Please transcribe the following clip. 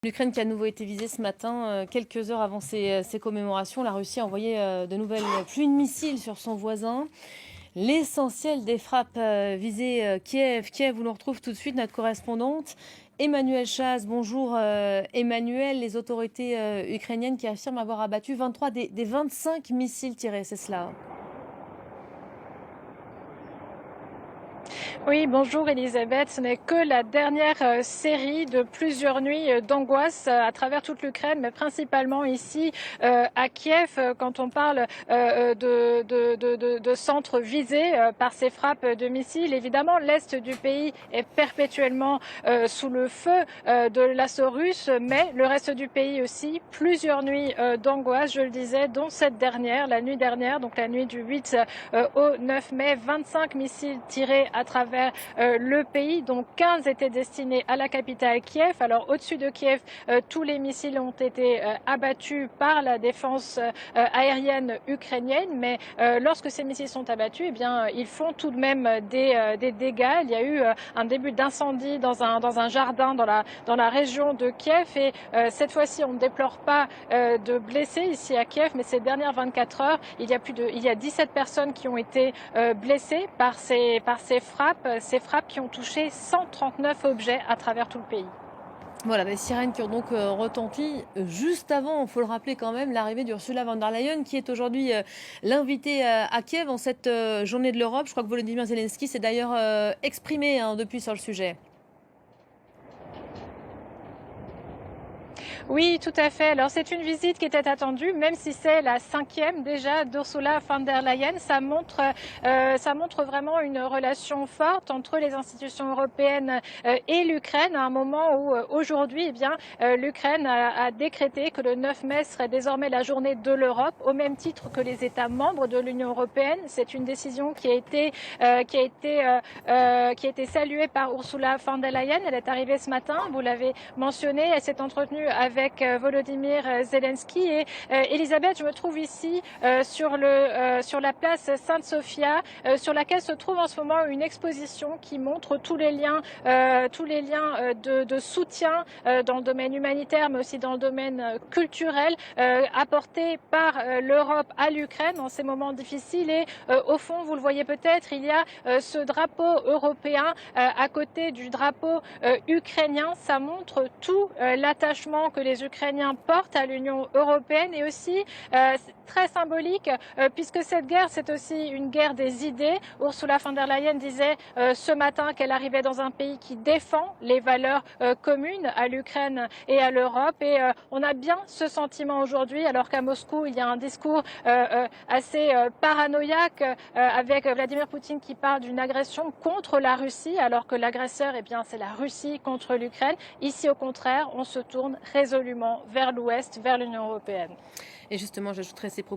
L'Ukraine qui a à nouveau été visée ce matin, quelques heures avant ces commémorations. La Russie a envoyé de nouvelles pluies de missiles sur son voisin. L'essentiel des frappes visait Kiev. Kiev, où l'on retrouve tout de suite notre correspondante Emmanuelle Chaz. Bonjour Emmanuelle. Les autorités ukrainiennes qui affirment avoir abattu 23 des 25 missiles tirés, c'est cela? Oui, bonjour Elisabeth. Ce n'est que la dernière série de plusieurs nuits d'angoisse à travers toute l'Ukraine, mais principalement ici à Kiev, quand on parle de centres visés par ces frappes de missiles. Évidemment, l'Est du pays est perpétuellement sous le feu de l'assaut russe, mais le reste du pays aussi. Plusieurs nuits d'angoisse, je le disais, dont cette dernière, la nuit dernière, donc la nuit du 8 au 9 mai, 25 missiles tirés à travers le pays, dont 15 étaient destinés à la capitale Kiev. Alors au-dessus de Kiev, tous les missiles ont été abattus par la défense aérienne ukrainienne, mais lorsque ces missiles sont abattus, eh bien, ils font tout de même des dégâts. Il y a eu un début d'incendie dans un jardin dans la région de Kiev, et cette fois-ci, on ne déplore pas de blessés ici à Kiev, mais ces dernières 24 heures, il y a 17 personnes qui ont été blessées par ces frappes qui ont touché 139 objets à travers tout le pays. Voilà, des sirènes qui ont donc retenti juste avant, il faut le rappeler quand même, l'arrivée d'Ursula von der Leyen, qui est aujourd'hui l'invitée à Kiev en cette journée de l'Europe. Je crois que Volodymyr Zelensky s'est d'ailleurs exprimé depuis sur le sujet. Oui, tout à fait. Alors c'est une visite qui était attendue, même si c'est la 5e déjà d'Ursula von der Leyen. Ça montre vraiment une relation forte entre les institutions européennes et l'Ukraine, à un moment où aujourd'hui, eh bien, l'Ukraine a décrété que le 9 mai serait désormais la journée de l'Europe, au même titre que les États membres de l'Union européenne. C'est une décision qui a été saluée par Ursula von der Leyen. Elle est arrivée ce matin, vous l'avez mentionné, elle s'est entretenue avec Volodymyr Zelensky. Et Elisabeth, je me trouve ici sur la place Sainte-Sophia, sur laquelle se trouve en ce moment une exposition qui montre tous les liens de soutien dans le domaine humanitaire, mais aussi dans le domaine culturel, apportés par l'Europe à l'Ukraine en ces moments difficiles. Et au fond, vous le voyez peut-être, il y a ce drapeau européen à côté du drapeau ukrainien. Ça montre tout l'attachement que les Ukrainiens portent à l'Union européenne, et aussi très symbolique puisque cette guerre, c'est aussi une guerre des idées. Ursula von der Leyen disait ce matin qu'elle arrivait dans un pays qui défend les valeurs communes à l'Ukraine et à l'Europe, et on a bien ce sentiment aujourd'hui, alors qu'à Moscou, il y a un discours assez paranoïaque avec Vladimir Poutine qui parle d'une agression contre la Russie, alors que l'agresseur, eh bien, c'est la Russie contre l'Ukraine. Ici, au contraire, on se tourne résolument vers l'Ouest, vers l'Union européenne. Et justement, j'ajouterai ces propos.